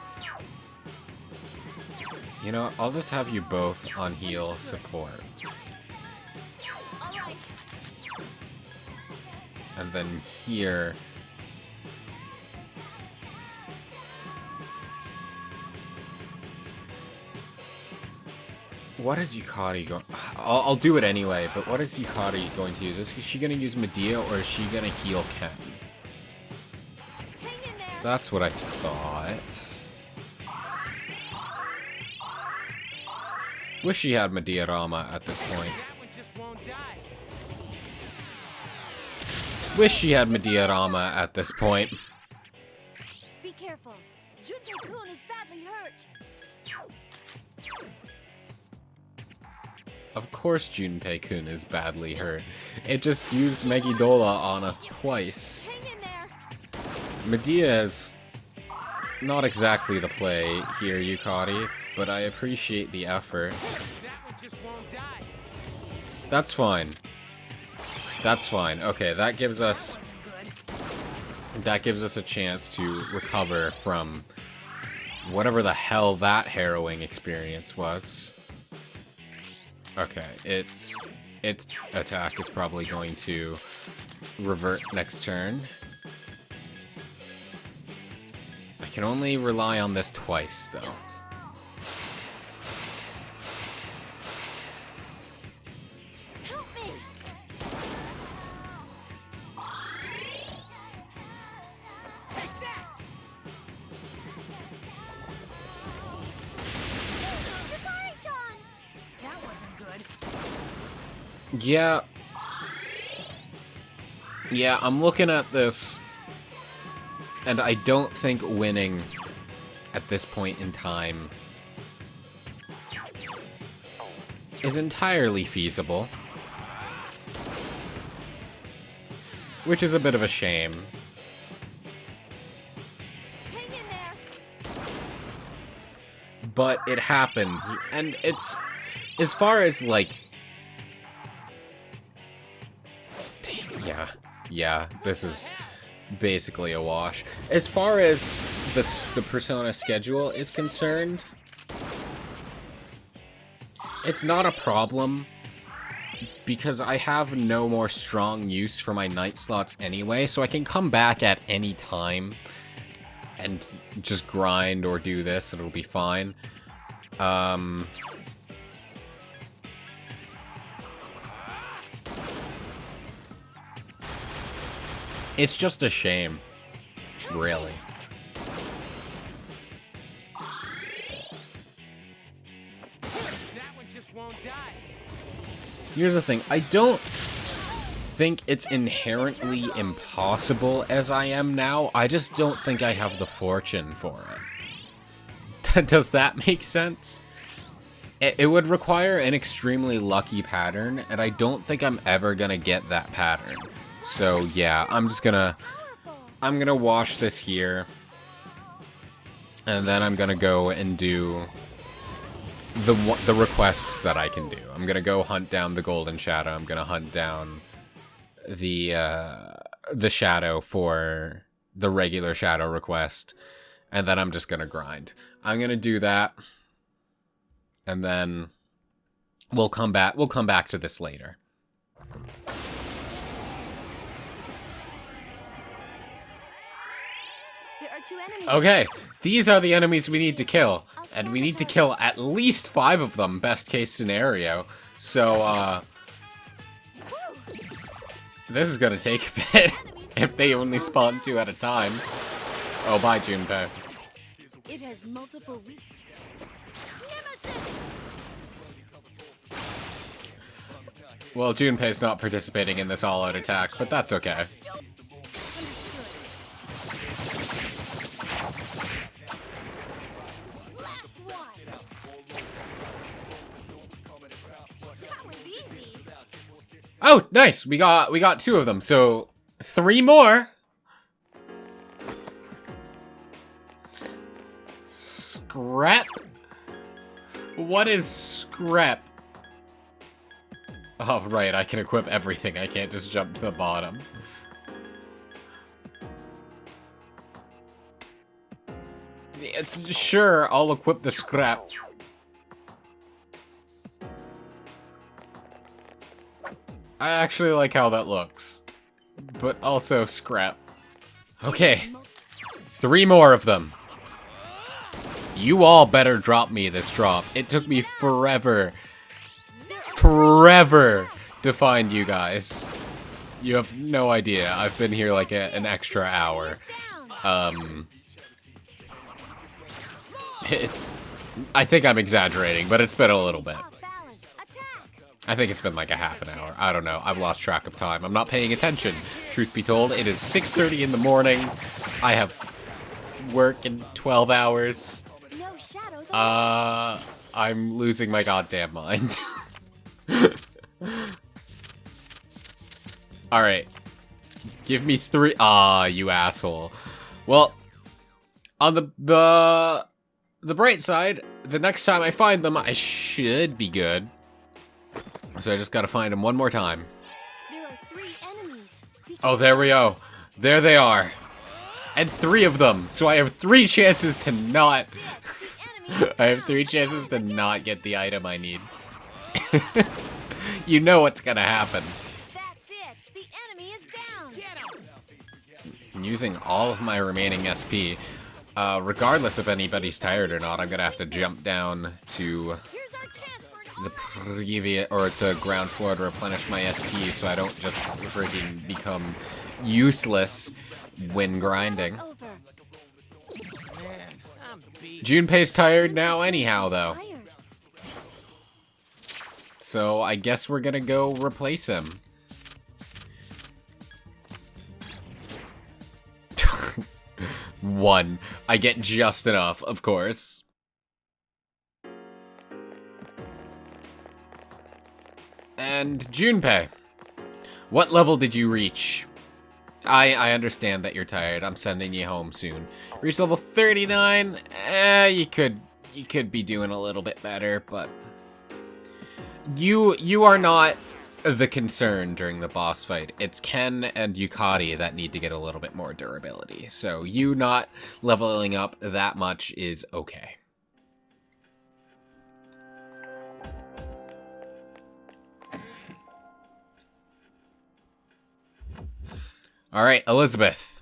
You know, I'll just have you both on heal support. All right. And then here... What is Yukari going... I'll do it anyway, but what is Yukari going to use? Is she going to use Medea, or is she going to heal Ken? Hang in there. That's what I thought. Wish she had Medea Rama at this point. That one just won't die. Wish she had Medea Rama at this point. Be careful. Junpei-kun is badly hurt. Of course Junpei-kun is badly hurt. It just used Megidola on us twice. Hang in there. Medea is not exactly the play here, Yukari, but I appreciate the effort. That one just won't die. That's fine. That's fine. Okay, that gives us a chance to recover from whatever the hell that harrowing experience was. Okay, its attack is probably going to revert next turn. I can only rely on this twice, though. Help me. Take that! Yukari-chan. That wasn't good. Yeah. Yeah, I'm looking at this, and I don't think winning at this point in time is entirely feasible. Which is a bit of a shame. Hang in there. But it happens, and it's... As far as, like... Yeah, this is basically a wash. As far as the Persona schedule is concerned, it's not a problem, because I have no more strong use for my night slots anyway, so I can come back at any time and just grind or do this, and it'll be fine. It's just a shame, really. That one just won't die. Here's the thing, I don't think it's inherently impossible as I am now. I just don't think I have the fortune for it. Does that make sense? It would require an extremely lucky pattern, and I don't think I'm ever gonna get that pattern. So yeah, I'm gonna wash this here, and then I'm gonna go and do the requests that I can do. I'm gonna go hunt down the Golden Shadow. I'm gonna hunt down the Shadow for the regular Shadow request, and then I'm just gonna grind. I'm gonna do that, and then we'll come back to this later. There are 2 enemies. Okay, these are the enemies we need to kill, and we need to kill at least 5 of them, best case scenario. So, this is gonna take a bit if they only spawn 2 at a time. Oh, bye, Junpei. It has multiple Nemesis! Well, Junpei's not participating in this all-out attack, but that's okay. Last one! That was easy! Oh, nice! We got 2 of them, so 3 more. Scrap? What is scrap? Oh, right, I can equip everything. I can't just jump to the bottom. Yeah, sure, I'll equip the scrap. I actually like how that looks. But also scrap. Okay. 3 more of them. You all better drop me this drop. It took me forever to find you guys. You have no idea. I've been here like an extra hour. I think I'm exaggerating, but it's been a little bit. I think it's been like a half an hour. I don't know. I've lost track of time. I'm not paying attention. Truth be told, it is 6:30 in the morning. I have work in 12 hours. I'm losing my goddamn mind. Alright. Give me 3. Ah, you asshole. Well, on the bright side, the next time I find them, I should be good. So I just gotta find them one more time. There are 3 enemies. Oh, there we go. There they are. And 3 of them. So I have 3 chances to not... I have 3 chances to not get the item I need. You know what's gonna happen. That's it. The enemy is down. I'm using all of my remaining SP. Regardless if anybody's tired or not, I'm gonna have to jump down to Here's our chance for the previous or the ground floor to replenish my SP so I don't just freaking become useless when grinding. Junpei's tired now anyhow though. So I guess we're gonna go replace him. 1. I get just enough, of course. And Junpei, what level did you reach? I understand that you're tired. I'm sending you home soon. Reach level 39. You could be doing a little bit better, but you are not the concern during the boss fight. It's Ken and Yukari that need to get a little bit more durability. So you not leveling up that much is okay. All right, Elizabeth.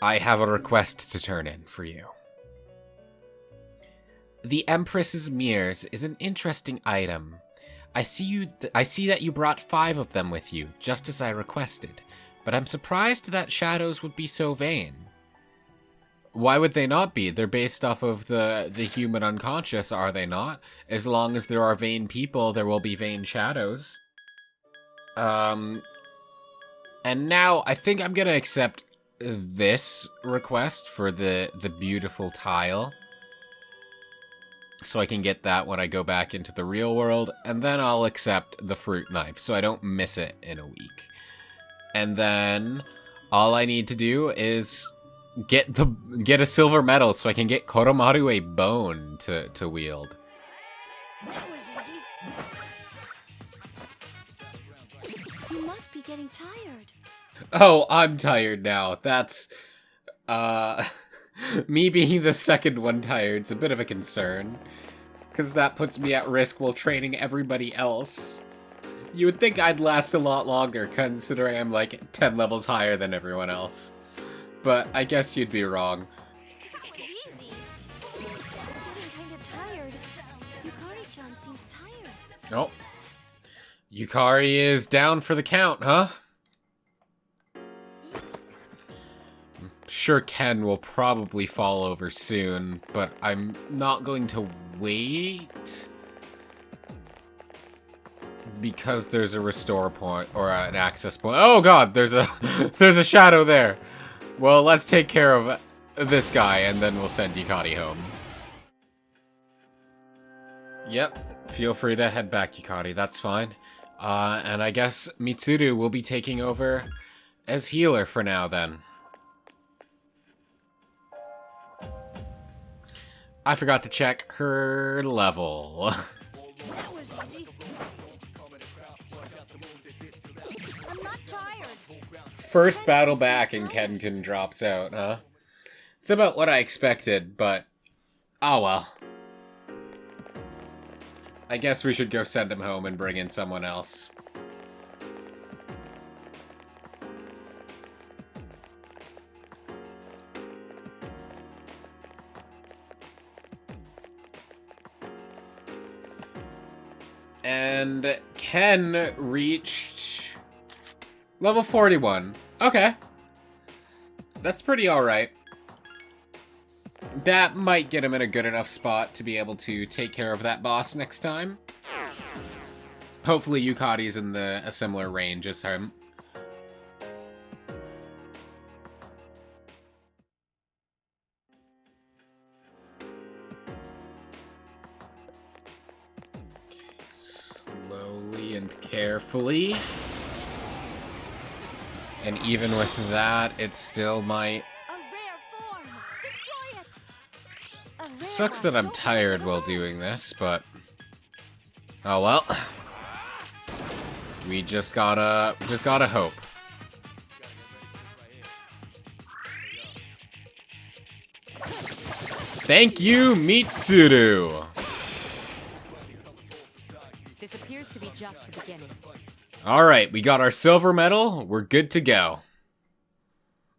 I have a request to turn in for you. The Empress's mirrors is an interesting item. I see that you brought 5 of them with you, just as I requested, but I'm surprised that shadows would be so vain. Why would they not be? They're based off of the human unconscious, are they not? As long as there are vain people, there will be vain shadows. And now I think I'm gonna accept this request for the beautiful tile. So I can get that when I go back into the real world, and then I'll accept the fruit knife so I don't miss it in a week. And then all I need to do is get a silver medal so I can get Koromaru a bone to wield. That was easy. You must be getting tired. Oh, I'm tired now. That's me being the second one tired's a bit of a concern, because that puts me at risk while training everybody else. You would think I'd last a lot longer, considering I'm like 10 levels higher than everyone else. But I guess you'd be wrong. That was easy. I'm getting kind tired. Oh. Yukari is down for the count, huh? I'm sure Ken will probably fall over soon, but I'm not going to wait. Because there's a restore point, or an access point. Oh god, there's a shadow there. Well, let's take care of this guy, and then we'll send Yukari home. Yep, feel free to head back, Yukari, that's fine. And I guess Mitsuru will be taking over as healer for now, then. I forgot to check her level. That was easy. I'm not tired. First battle back and Kenkin drops out, huh? It's about what I expected, but... oh well. I guess we should go send him home and bring in someone else. And Ken reached level 41. Okay. That's pretty alright. That might get him in a good enough spot to be able to take care of that boss next time. Hopefully Yukari's in a similar range as him. Slowly and carefully. And even with that, it still might... A rare form. Destroy it. A rare Sucks that I'm don't tired let it while go. doing this, but... oh well. We just gotta hope. Thank you, Mitsuru! This appears to be just the beginning. Alright, we got our silver medal, we're good to go.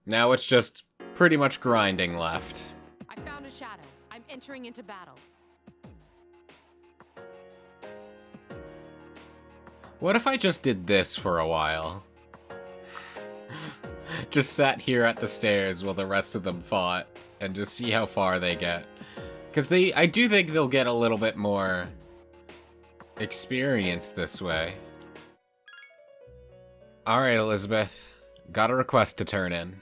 Now it's just pretty much grinding left. I found a shadow. I'm entering into battle. What if I just did this for a while? Just sat here at the stairs while the rest of them fought, and just see how far they get. Because I do think they'll get a little bit more experience this way. Alright, Elizabeth. Got a request to turn in.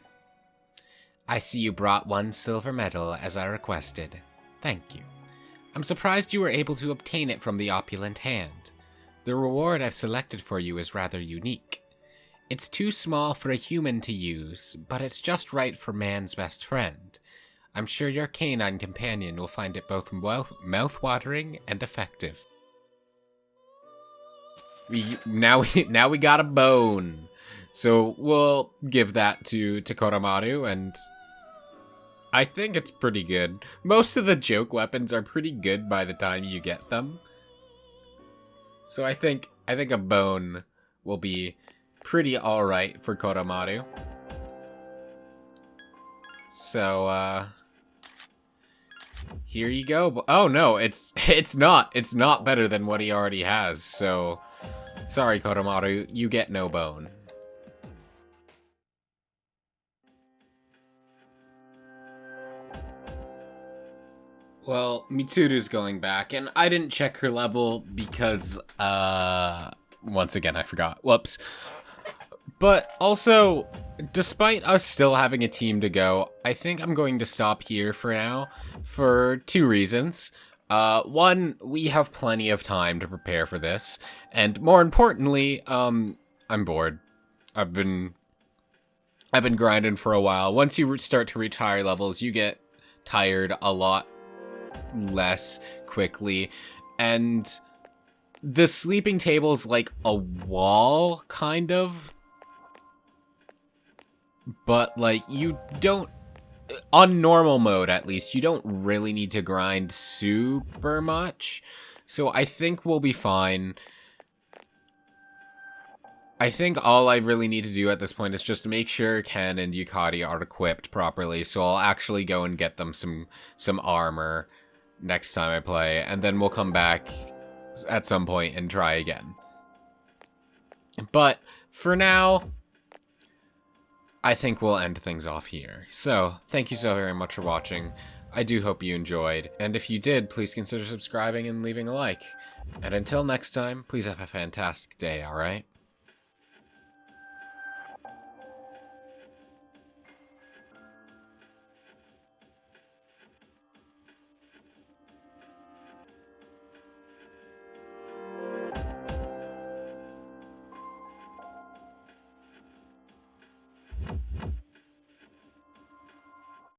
I see you brought one silver medal as I requested. Thank you. I'm surprised you were able to obtain it from the opulent hand. The reward I've selected for you is rather unique. It's too small for a human to use, but it's just right for man's best friend. I'm sure your canine companion will find it both mouth-watering and effective. Now we got a bone. So we'll give that to Koromaru, and I think it's pretty good. Most of the joke weapons are pretty good by the time you get them. So I think a bone will be pretty alright for Koromaru. So here you go. Oh no, it's not better than what he already has. So sorry, Koromaru, you get no bone. Well, Mitsuru's going back, and I didn't check her level because, once again, I forgot. Whoops. But also, despite us still having a team to go, I think I'm going to stop here for now for two reasons. One, we have plenty of time to prepare for this, and more importantly, I'm bored. I've been grinding for a while. Once you start to reach higher levels, you get tired a lot less quickly, and the sleeping table's like a wall, kind of, but like you don't, on normal mode at least, you don't really need to grind super much, so I think we'll be fine. I think all I really need to do at this point is just make sure Ken and Yukari are equipped properly, so I'll actually go and get them some armor next time I play, and then we'll come back at some point and try again. But for now, I think we'll end things off here. So, thank you so very much for watching. I do hope you enjoyed, and if you did, please consider subscribing and leaving a like. And until next time, please have a fantastic day, alright?